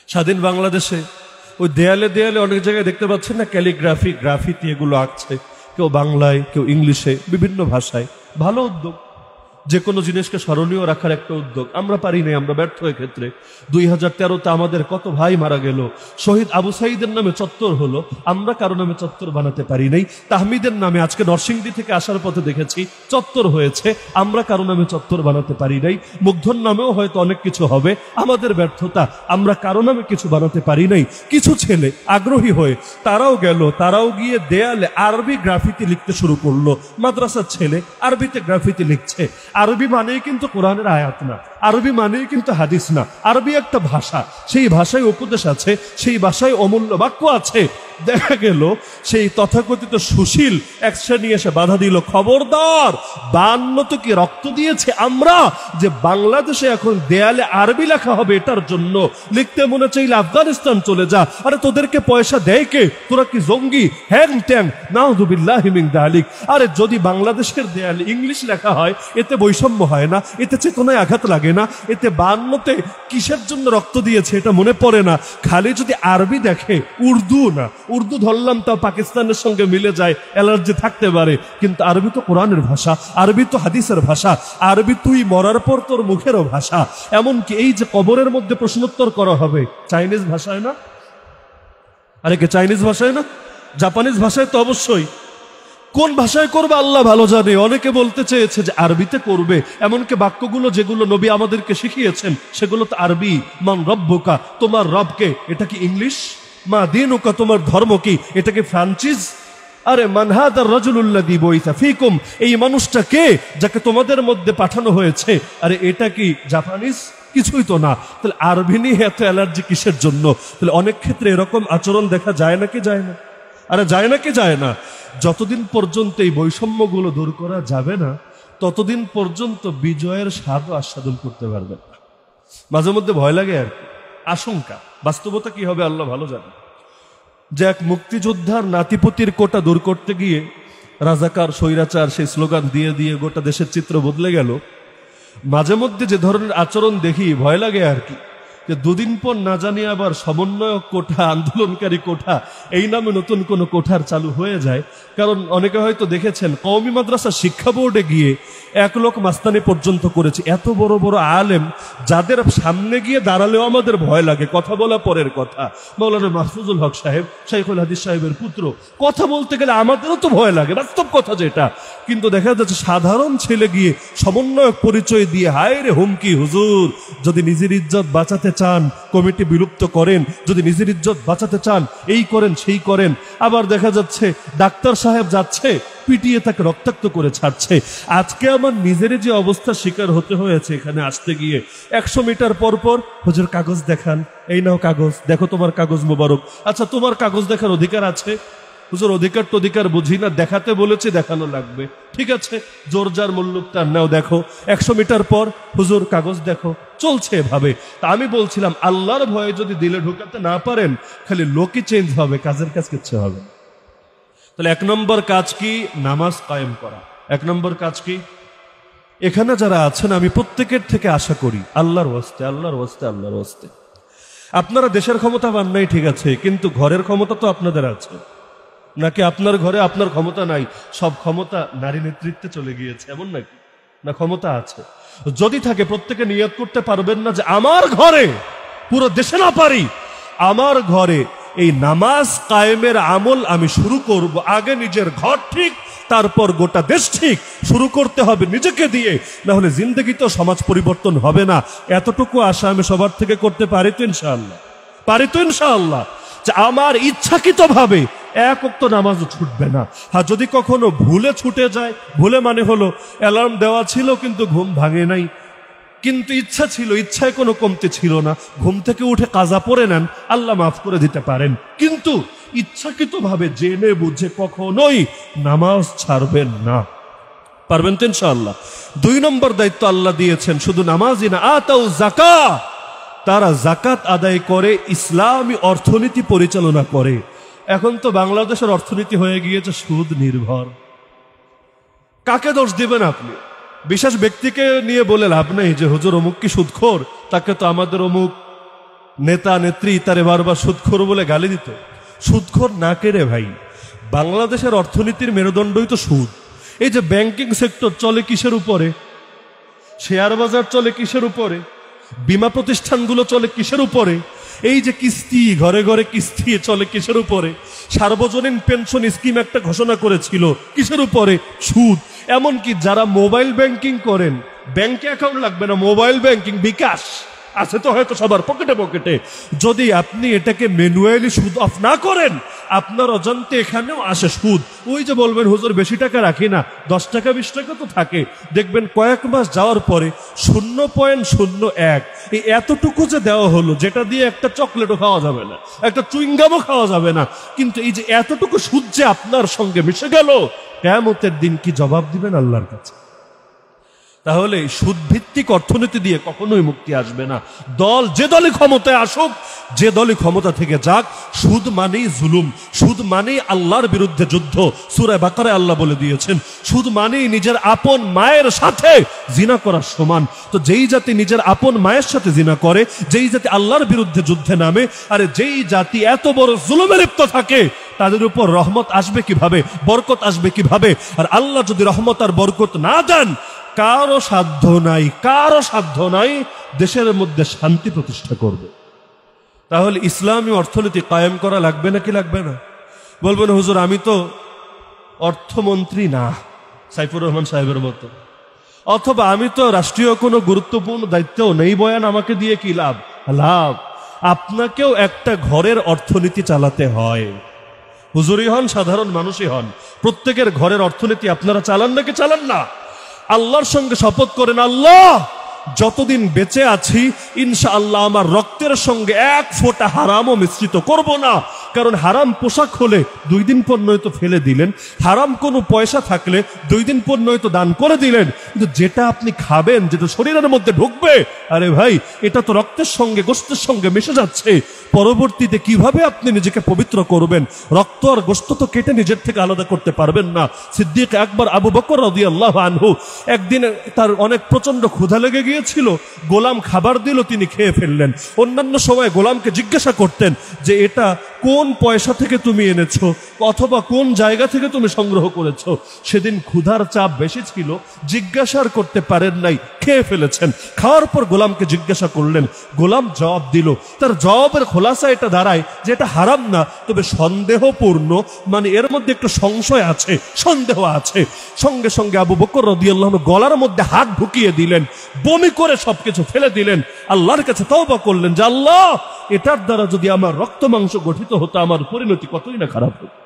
স্বাধীন বাংলাদেশে ওই দেয়ালে দেয়ালে অনেক জায়গায় দেখতে পাচ্ছেন না, ক্যালিগ্রাফি, গ্রাফিতি এগুলো আঁকছে, কেউ বাংলায়, কেউ ইংলিশে, বিভিন্ন ভাষায়। ভালো উদ্যোগ, যে কোনো জিনিসকে স্মরণীয় রাখার একটা উদ্যোগ। আমরা পারি নাই, আমরা ব্যর্থ ক্ষেত্রে। 2013-তে আমাদের কত ভাই মারা গেল, শহীদ আবু সাইদের নামে চত্বর হলো, আমরা কারো নামে চত্বর বানাতে পারি নাই। তাহমিদের নামে আজকে নরসিংদী থেকে আসার পথে দেখেছি চত্বর হয়েছে, আমরা কারো নামে চত্বর বানাতে পারি নাই। মুগ্ধর নামেও হয়তো অনেক কিছু হবে, আমাদের ব্যর্থতা, আমরা কারো নামে কিছু বানাতে পারি নাই। কিছু ছেলে আগ্রহী হয়ে তারাও গেল, তারাও গিয়ে দেয়ালে আরবি গ্রাফিতি লিখতে শুরু করলো। মাদ্রাসার ছেলে আরবিতে গ্রাফিতি লিখছে। আরবি মানেই কিন্তু কোরআনের আয়াত না, আরবি মানেই কিন্তু হাদিস না। আরবি একটা ভাষা, সেই ভাষায় উপদেশ আছে, সেই ভাষায় অমূল্য বাক্য আছে। দেখা গেল সেই তথাকথিত সুশীল এক শ্রেণী এসে বাধা দিল, খবরদার, 52 তো কি রক্ত দিয়েছে আমরা যে বাংলাদেশে এখন দেয়ালে আরবি লেখা হবে, এটার জন্য লিখতে মনে চাইলে আফগানিস্তান চলে যা। আরে তোদেরকে পয়সা দেয় কে? তোরা কি জঙ্গি? হ্যাং ট্যাং, নাউযুবিল্লাহি মিন যালিক। আরে যদি বাংলাদেশের দেয়ালে ইংলিশ লেখা হয়, এতে বৈষম্য হয় না, এতে চেতনায় আঘাত লাগে না, এতে 52-তে কিসের জন্য রক্ত দিয়েছে এটা মনে পড়ে না। খালি যদি আরবি দেখে, উর্দু না, উর্দু ধরলাম তাও পাকিস্তানের সঙ্গে মিলে যায়, অ্যালার্জি থাকতে পারে, কিন্তু আরবি তো কোরআনের ভাষা, আরবি তো হাদিসের ভাষা, আরবি তুই মরার পর তোর মুখেরও ভাষা। এমনকি এই যে কবরের মধ্যে প্রশ্নোত্তর করা হবে, চাইনিজ ভাষায় না? আরে কে চাইনিজ ভাষায় না? জাপানিজ ভাষায় তো অবশ্যই। কোন ভাষায় করবে আল্লাহ ভালো জানে। অনেকে বলতে চেয়েছে যে আরবিতে করবে, এমনকি বাক্যগুলো যেগুলো নবী আমাদেরকে শিখিয়েছেন সেগুলো তো আরবি। মান রব্বুকা, তোমার রবকে, এটা কি ইংলিশ? মা দীনুকা, তোমার ধর্ম কি, এটা কি ফ্রান্সিস? আরে মান হাদার রাজুলুল্লাযী বুইসা ফীকুম, এই মানুষটা কে যাকে তোমাদের মধ্যে পাঠানো হয়েছে? আরে এটা কি জাপানিজ? কিছুই তো না। তাহলে আরবি নিয়ে এত অ্যালার্জি কিসের জন্য? তাহলে অনেক ক্ষেত্রে এরকম আচরণ দেখা যায় নাকি যায় না? আরে যায় নাকি যায় না? যতদিন পর্যন্ত এই বৈষম্যগুলো দূর করা যাবে না, ততদিন পর্যন্ত বিজয়ের স্বাদ আস্বাদন করতে পারবে না। মাঝে মধ্যে ভয় লাগে আর কি, আশঙ্কা। বাস্তবতা কি হবে আল্লাহ ভালো জানে। যে এক মুক্তিযোদ্ধার নাতিপতির কোটা দূর করতে গিয়ে রাজাকার, স্বৈরাচার সেই স্লোগান দিয়ে দিয়ে গোটা দেশের চিত্র বদলে গেল। মাঝে মধ্যে যে ধরনের আচরণ দেখি ভয় লাগে আর কি, যে দুদিন পর না জানি আবার সমন্বয়ক কোঠা, আন্দোলনকারী কোঠা, এই নামে নতুন কোনো কোঠার চালু হয়ে যায়। কারণ অনেকে হয়তো দেখেছেন কওমি মাদ্রাসা শিক্ষা বোর্ডে গিয়ে 1 লোক মাস্তানি পর্যন্ত করেছে। এত বড় বড় আলেম যাদের সামনে গিয়ে দাঁড়ালেও আমাদের ভয় লাগে, কথা বলা পরের কথা। মাওলানা মাহফুজুল হক সাহেব, শাইখুল হাদিস সাহেবের পুত্র, কথা বলতে গেলে আমাদেরও তো ভয় লাগে, বাস্তব কথা যেটা। কিন্তু দেখা যাচ্ছে সাধারণ ছেলে গিয়ে সমন্বয়ক পরিচয় দিয়ে হায় রে হুমকি, হুজুর যদি নিজের ইজ্জত বাঁচাতে চান কমিটি বিলুপ্ত করেন, যদি নিজের ইজ্জত বাঁচাতে চান এই করেন সেই করেন। আবার দেখা যাচ্ছে ডাক্তার সাহেব যাচ্ছে পিটিয়ে তাকে রক্তাক্ত করে ছাড়ছে। আজকে আমার নিজের যে অবস্থা শিকার হতে হয়েছে এখানে আসতে গিয়ে, 100 মিটার পর পর হুজুর কাগজ দেখান, এই নাও কাগজ, দেখো তোমার কাগজ মোবারক। আচ্ছা তোমার কাগজ দেখার অধিকার আছে? হুজুর অধিকার তো অধিকার বুঝি না, দেখাতে বলেছে দেখানো লাগবে। ঠিক আছে, জোর যার মুল্লুক তার, নাও দেখো। 100 মিটার পর হুজুর কাগজ দেখো, চলছে এভাবে। তা আমি বলছিলাম আল্লাহর ভয়ে যদি দিলে ঢুকাতে না পারেন, খালি লোকই চেঞ্জ হবে, কাজের কাজ কিচ্ছু হবে। তাহলে 1 নম্বর কাজ কি? নামাজ কায়েম করা। 1 নম্বর কাজ কি? এখানে যারা আছেন আমি প্রত্যেকের থেকে আশা করি আল্লাহর ওয়াস্তে, আল্লাহর ওয়াস্তে, আল্লাহর ওয়াস্তে, আপনারা দেশের ক্ষমতা পান নাই ঠিক আছে, কিন্তু ঘরের ক্ষমতা তো আপনাদের আছে নাকি? আপনার ঘরে আপনার ক্ষমতা নাই, সব ক্ষমতা নারী নেতৃত্বে চলে গিয়েছে, এমন নাকি? না, ক্ষমতা আছে। যদি থাকে প্রত্যেকে নিয়ত করতে পারবেন না যে আমার ঘরে, পুরো দেশে না পারি, আমার ঘরে এই নামাজ কায়েমের আমল আমি শুরু করব। আগে নিজের ঘর ঠিক, তারপর গোটা দেশ ঠিক। শুরু করতে হবে নিজেকে দিয়ে, না হলে জিন্দগিতেও সমাজ পরিবর্তন হবে না। এতটুকু আশা আমি সবার থেকে করতে পারি তো ইনশাআল্লাহ? পারি তো ইনশাআল্লাহ? যে আমার ইচ্ছাকৃত ভাবে 1 ওয়াক্ত নামাজও ছুটবে না। হ্যাঁ, যদি কখনো ভুলে ছুটে যায়, ভুলে মানে হলো অ্যালার্ম দেওয়া ছিল কিন্তু ঘুম ভাঙে নাই, কিন্তু ইচ্ছা ছিল, ইচ্ছায় কোনো কমতি ছিল না, ঘুম থেকে উঠে কাজা পড়ে নেন, আল্লাহ মাফ করে দিতে পারেন। কিন্তু ইচ্ছাকৃত ভাবে জেনে বুঝে কখনোই নামাজ ছাড়বেন না। পারবেন তো ইনশাআল্লাহ? 2 নম্বর দায়িত্ব আল্লাহ দিয়েছেন, শুধু নামাজই না, আতাউ যাকাত, তারা যাকাত আদায় করে, ইসলামী অর্থনীতি পরিচালনা করে। এখন তো বাংলাদেশের অর্থনীতি হয়ে গিয়েছে সুদ নির্ভর। কাকে দোষ দিবেন আপনি? বিশেষ ব্যক্তিকে নিয়ে বলে লাভ নেই যে হুজুর অমুক কি সুদখোর, তাকে তো আমাদের অমুক নেতা নেত্রী তারে বারবার সুদখোর বলে গালি দিত। সুদখোর না কেড়ে ভাই, বাংলাদেশের অর্থনীতির মেরুদণ্ডই তো সুদ। এই যে ব্যাংকিং সেক্টর চলে কিসের উপরে, শেয়ার বাজার চলে কিসের উপরে, বীমা প্রতিষ্ঠানগুলো চলে কিসের উপরে, এই যে কিস্তি ঘরে ঘরে কিস্তি চলে কিসের উপরে, সার্বজনীন পেনশন স্কিম একটা ঘোষণা করেছিল কিসের উপরে, সুদ। এমনকি যারা মোবাইল ব্যাংকিং করেন, ব্যাংকে অ্যাকাউন্ট লাগবে না, মোবাইল ব্যাংকিং বিকাশ আছে তো হয়তো সবার পকেটে পকেটে, যদি আপনি এটাকে ম্যানুয়ালি সুদ অফ না করেন আপনার অজান্তে এখানেও আসে সুদ। ওই যে বলবেন হুজুর বেশি টাকা রাখি না, 10 টাকা 20 টাকা তো থাকে, দেখবেন কয়েক মাস যাওয়ার পরে 0.01 এই এতটুকু যে দেওয়া হলো, যেটা দিয়ে একটা চকলেটও খাওয়া যাবে না, একটা চুইংগামও খাওয়া যাবে না, কিন্তু এই যে এতটুকু সুদ যে আপনার সঙ্গে মিশে গেল, কিয়ামতের দিন কি জবাব দিবেন আল্লাহর কাছে? তাহলে সুদ ভিত্তিক অর্থনীতি দিয়ে কখনোই মুক্তি আসবে না। যে দলই ক্ষমতায় আসুক, যে দলই ক্ষমতা থেকে যাক, সুদ মানেই জুলুম, সুদ মানেই আল্লাহর বিরুদ্ধে যুদ্ধ। সূরা বাকারায় আল্লাহ বলে দিয়েছেন সুদ মানেই নিজের আপন মায়ের সাথে জিনা করার সমান। তো যেই জাতি নিজের আপন মায়ের সাথে জিনা করে, যেই জাতি আল্লাহর বিরুদ্ধে যুদ্ধে নামে, আরে যেই জাতি এত বড় জুলুমে লিপ্ত থাকে, তাদের উপর রহমত আসবে কিভাবে, বরকত আসবে কিভাবে? আর আল্লাহ যদি রহমত আর বরকত না দেন, কারো সাধ্য নাই দেশের মধ্যে শান্তি প্রতিষ্ঠা করবে। তাহলে ইসলামী অর্থনীতি কায়েম করা লাগবে নাকি লাগবে না? বলবেন হুজুর আমি তো অর্থমন্ত্রী না সাইফুর রহমান সাহেবের মতো, অথবা আমি তো রাষ্ট্রীয় কোনো গুরুত্বপূর্ণ দায়িত্বও নেই, বয়ান আমাকে দিয়ে কি লাভ? আপনাকেও একটা ঘরের অর্থনীতি চালাতে হয়। হুজুরই হন, সাধারণ মানুষই হন, প্রত্যেকের ঘরের অর্থনীতি আপনারা চালান নাকি চালান না? আল্লাহর সঙ্গে শপথ করেন, আল্লাহ যতদিন বেঁচে আছি ইনশাআল্লাহ আমার রক্তের সঙ্গে এক ফোঁটা হারামও মিশ্রিত করব না। কারণ হারাম পোশাক হলে 2 দিন পর নয়তো ফেলে দিলেন, হারাম কোনো পয়সা থাকলে 2 দিন পর নয়তো দান করে দিলেন, কিন্তু যেটা আপনি খাবেন, যেটা শরীরের মধ্যে ঢুকবে, আরে ভাই এটা তো রক্তের সঙ্গে গোশতের সঙ্গে মিশে যাচ্ছে। পরবর্তীতে কিভাবে আপনি নিজেকে পবিত্র করবেন? রক্ত আর গোশত তো কেটে নিজের থেকে আলাদা করতে পারবেন না। সিদ্দিক আকবর আবু বকর রাদিয়াল্লাহু আনহু একদিন তার অনেক প্রচন্ড ক্ষুধা লেগে গিয়েছিল, গোলাম খাবার দিল, তিনি খেয়ে ফেললেন। অন্যান্য সময় গোলামকে জিজ্ঞাসা করতেন যে এটা কোন পয়সা থেকে তুমি এনেছো, অথবা কোন জায়গা থেকে তুমি সংগ্রহ করেছো। সেদিন ক্ষুধার চাপ বেশি ছিল, জিজ্ঞাসা করতে পারেন নাই, খেয়ে ফেলেছেন। খাওয়ার পর গোলামকে জিজ্ঞাসা করলেন, গোলাম জবাব দিল। তার জবাবের খোলাসা এটা দাঁড়ায় যে এটা হারাম না, তবে সন্দেহপূর্ণ, মানে এর মধ্যে একটু সংশয় আছে, সন্দেহ আছে। সঙ্গে সঙ্গে আবু বকর রাদিয়াল্লাহু আনহু গলার মধ্যে হাত ঢুকিয়ে দিলেন, বমি করে সবকিছু ফেলে দিলেন, আল্লাহর কাছে তওবা করলেন যে আল্লাহ এটার দ্বারা যদি আমার রক্ত মাংস গঠিত হতো, আমার পরিণতি কতই না খারাপ হতো।